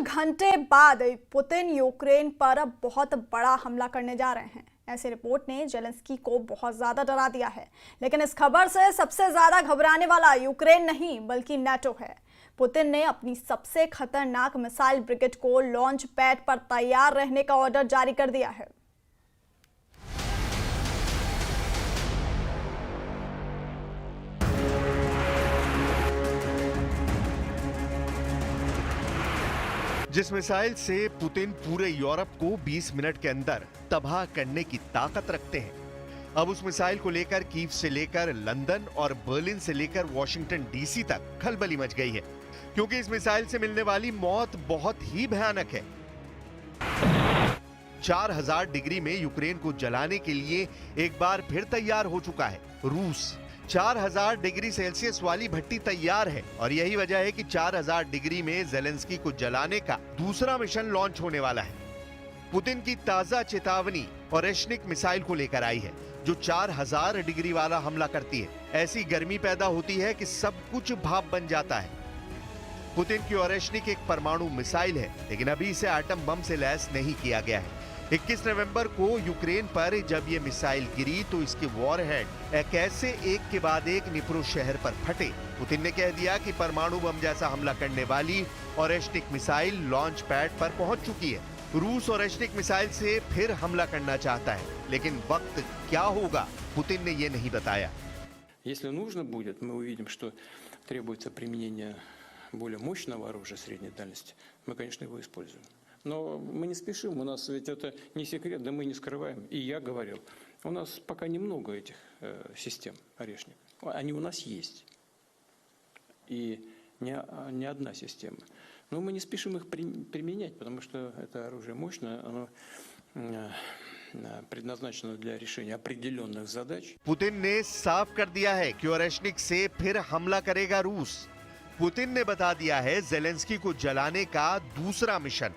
घंटे बाद Putin Ukraine पर अब बहुत बड़ा हमला करने जा रहे हैं। ऐसी रिपोर्ट ने जेलेंस्की को बहुत ज्यादा डरा दिया है। लेकिन इस खबर से सबसे ज्यादा घबराने वाला यूक्रेन नहीं बल्कि नाटो है। पुतिन ने अपनी सबसे खतरनाक मिसाइल ब्रिगेड को लॉन्च पैड पर तैयार रहने का ऑर्डर जारी कर दिया है। जिस मिसाइल से पुतिन पूरे यूरोप को 20 मिनट के अंदर तबाह करने की ताकत रखते हैं, अब उस मिसाइल को लेकर कीव से लेकर लंदन और बर्लिन से लेकर वॉशिंगटन डीसी तक खलबली मच गई है, क्योंकि इस मिसाइल से मिलने वाली मौत बहुत ही भयानक है। 4000 डिग्री में यूक्रेन को जलाने के लिए एक बार फिर तैयार हो चुका है रूस। 4000 डिग्री सेल्सियस वाली भट्टी तैयार है और यही वजह है कि 4000 डिग्री में जेलेंस्की को जलाने का दूसरा मिशन लॉन्च होने वाला है। पुतिन की ताजा चेतावनी ओरेश्निक मिसाइल को लेकर आई है, जो 4000 डिग्री वाला हमला करती है। ऐसी गर्मी पैदा होती है कि सब कुछ भाप बन जाता है। पुतिन की ओरेश्निक एक परमाणु मिसाइल है, लेकिन अभी इसे एटम बम से लैस नहीं किया गया है। 21 नवंबर को यूक्रेन पर जब ये मिसाइल गिरी तो इसके वॉरहेड कैसे एक के बाद एक निप्रो शहर पर फटे। पुतिन ने कह दिया कि परमाणु बम जैसा हमला करने वाली ओरेश्निक मिसाइल लॉन्च पैड पर पहुंच चुकी है। रूस ओरेश्निक मिसाइल से फिर हमला करना चाहता है, लेकिन वक्त क्या होगा पुतिन ने ये नहीं बताया। Если нужно будет, мы увидим, что требуется применение более мощного оружия средней дальности, мы, конечно, его используем. Но мы не спешим, у нас ведь это не секрет, да мы не скрываем. И я говорил, у нас пока немного этих систем орешник. Они у нас есть. И не одна система. Но мы не спешим их применять, потому что это оружие мощное, оно предназначено для решения определенных задач. पुतिन ने साफ कर दिया है कि ओरेश्निक से फिर हमला करेगा रूस। पुतिन ने बता दिया है जेलेंस्की को जलाने का दूसरा मिशन।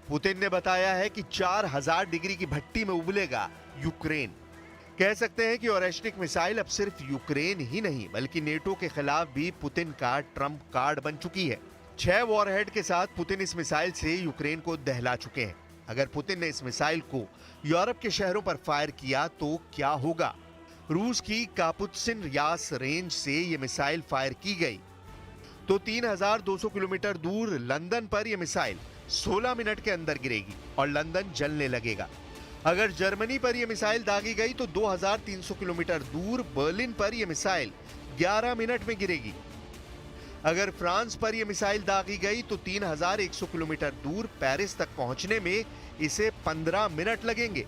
पुतिन ने बताया है कि 4000 डिग्री की भट्टी में उबलेगा यूक्रेन। कह सकते हैं कि ओरेश्निक मिसाइल अब सिर्फ यूक्रेन ही नहीं बल्कि नेटो के खिलाफ भी पुतिन का ट्रम्प कार्ड बन चुकी है। 6 वॉरहेड के साथ पुतिन इस मिसाइल से यूक्रेन को दहला चुके हैं। अगर पुतिन ने इस मिसाइल को यूरोप के शहरों पर फायर किया तो क्या होगा? रूस की कापुत्सिन यास रेंज से यह मिसाइल फायर की गई तो 3200 किलोमीटर दूर लंदन पर यह मिसाइल 16 मिनट के अंदर गिरेगी और लंदन जलने लगेगा। अगर जर्मनी पर यह मिसाइल दागी गई तो 2300 किलोमीटर दूर बर्लिन पर यह मिसाइल 11 मिनट में गिरेगी। अगर फ्रांस पर यह मिसाइल दागी गई तो 3100 किलोमीटर दूर पेरिस तक पहुंचने में इसे 15 मिनट लगेंगे।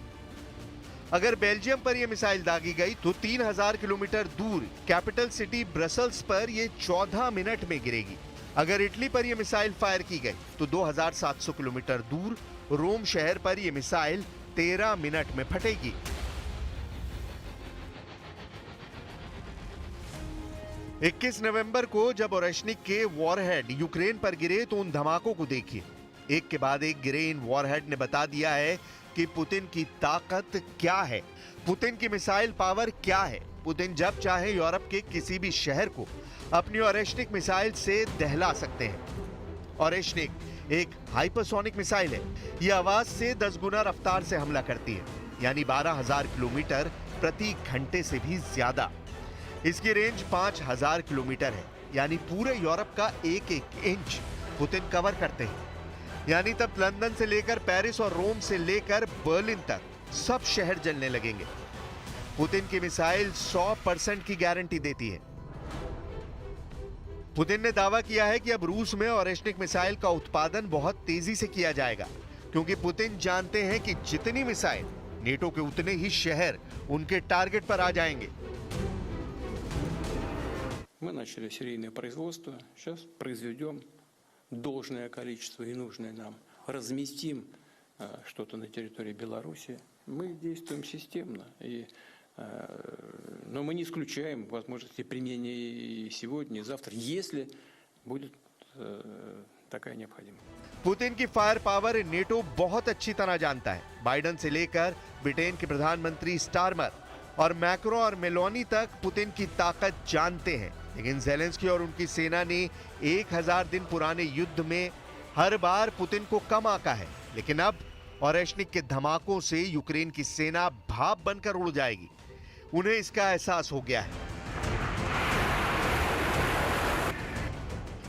अगर बेल्जियम पर यह मिसाइल दागी गई तो 3000 किलोमीटर दूर कैपिटल सिटी ब्रसल्स पर यह 14 मिनट में गिरेगी। अगर इटली पर यह मिसाइल फायर की गई तो 2700 किलोमीटर दूर रोम शहर पर यह मिसाइल 13 मिनट में फटेगी। इक्कीस नवंबर को जब ओरेश्निक के वॉरहेड यूक्रेन पर गिरे तो उन धमाकों को देखिए। एक के बाद एक गिरे इन वॉरहेड ने बता दिया है कि पुतिन की ताकत क्या है, पुतिन की मिसाइल पावर क्या है। पुतिन जब चाहे यूरोप के किसी भी शहर को अपनी ओरेश्निक मिसाइल से दहला सकते हैं। ओरेश्निक एक हाइपरसोनिक मिसाइल है। यह आवाज से 10 गुना रफ्तार से हमला करती है, यानी 12000 किलोमीटर प्रति घंटे से भी ज्यादा। इसकी रेंज 5000 किलोमीटर है, यानी पूरे यूरोप का एक एक इंच पुतिन कवर करते हैं। यानी तब लंदन से लेकर पेरिस और रोम से लेकर बर्लिन तक सब शहर जलने लगेंगे। पुतिन की मिसाइल 100% की गारंटी देती है। पुतिन ने दावा किया है कि अब रूस में ओरेश्निक मिसाइल का उत्पादन बहुत तेजी से किया जाएगा, क्योंकि पुतिन जानते हैं कि जितनी मिसाइल नेटो के उतने ही शहर उनके टारगेट पर आ जाएंगे। Мы начали серийное производство, сейчас произведем должное количество и нужное нам, разместим что-то на территории Беларуси. Мы действуем системно, но мы не исключаем возможности применения и сегодня, и завтра, если будет такая необходимость. पुतिन की फायर पावर नेटो बहुत अच्छी तरह जानता है। बाइडेन से लेकर ब्रिटेन के प्रधानमंत्री स्टारमर और मैक्रो और मेलोनी तक पुतिन की ताकत जानते हैं। लेकिन जेलेंस्की और उनकी सेना ने 1000 दिन पुराने युद्ध में हर बार पुतिन को कम आका है, लेकिन अब ओरेशनिक के धमाकों से यूक्रेन की सेना भाप बनकर उड़ जाएगी। उन्हें इसका एहसास हो गया है।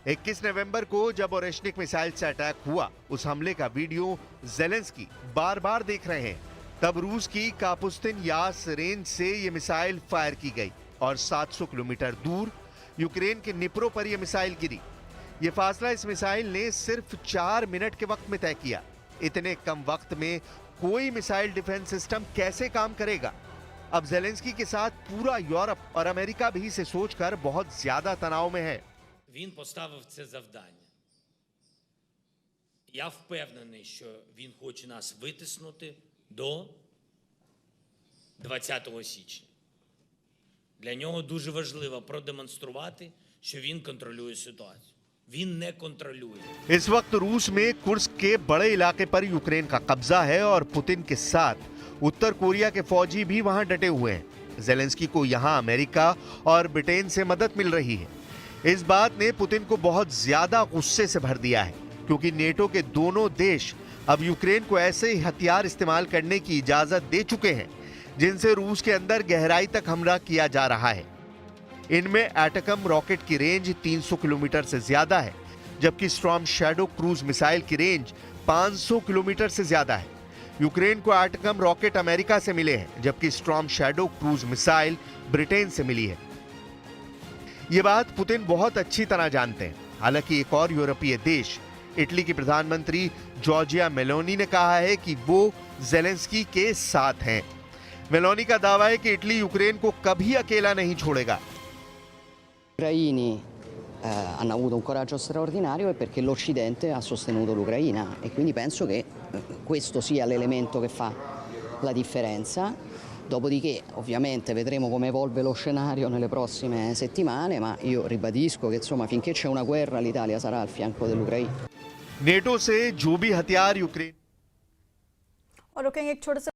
21 नवंबर को जब ओरेशनिक मिसाइल से अटैक हुआ, उस हमले का वीडियो ज़ेलेंस्की बार-बार देख रहे हैं। तब रूस की कापुस्तिन यास रेंज से ये मिसाइल फायर की गई और 700 किलोमीटर दूर यूक्रेन के निप्रो पर यह मिसाइल गिरी। ये फासला इस मिसाइल ने सिर्फ 4 मिनट के वक्त में तय किया। इतने कम वक्त में कोई मिसाइल डिफेंस सिस्टम कैसे काम करेगा? अब ज़ेलेंस्की के साथ पूरा यूरोप और अमेरिका भी इसे सोचकर बहुत ज्यादा तनाव में है। Він поставив це завдання. Я впевнений, що він хоче нас витиснути до 20 січня. Для нього дуже важливо продемонструвати, що він контролює ситуацію. Він не контролює. इस वक्त रूस में कुर्स्क के बड़े इलाके पर यूक्रेन का कब्जा है और पुतिन के साथ उत्तर कोरिया के फौजी भी वहां डटे हुए हैं। ज़ेलेंस्की को यहां अमेरिका और ब्रिटेन से मदद मिल रही है। इस बात ने पुतिन को बहुत ज्यादा गुस्से से भर दिया है, क्योंकि नेटो के दोनों देश अब यूक्रेन को ऐसे ही हथियार इस्तेमाल करने की इजाजत दे चुके हैं जिनसे रूस के अंदर गहराई तक हमला किया जा रहा है। इनमें एटकम रॉकेट की रेंज 300 किलोमीटर से ज्यादा है, जबकि स्टॉर्म शैडो क्रूज मिसाइल की रेंज 500 किलोमीटर से ज्यादा है। यूक्रेन को एटकम रॉकेट अमेरिका से मिले हैं, जबकि storm shadow cruise missile Britain से मिली है। ये बात पुतिन बहुत अच्छी तरह जानते हैं। हालांकि एक और यूरोपीय देश, इटली की प्रधानमंत्री जॉर्जिया मेलोनी ने कहा है कि वो ज़ेलेंस्की के साथ हैं। मेलोनी का दावा है कि इटली यूक्रेन को कभी अकेला नहीं छोड़ेगा। Ucraini hanno avuto un coraggio straordinario e perché l'Occidente ha sostenuto l'Ucraina e quindi penso che questo sia l'elemento che fa la differenza. Dopodiché ovviamente vedremo come evolve lo scenario nelle prossime settimane, ma io ribadisco che insomma finché c'è una guerra l'Italia sarà al fianco dell'Ucraina. NATO से जो भी हथियार Ukraine और रुकेंगे एक छोटे से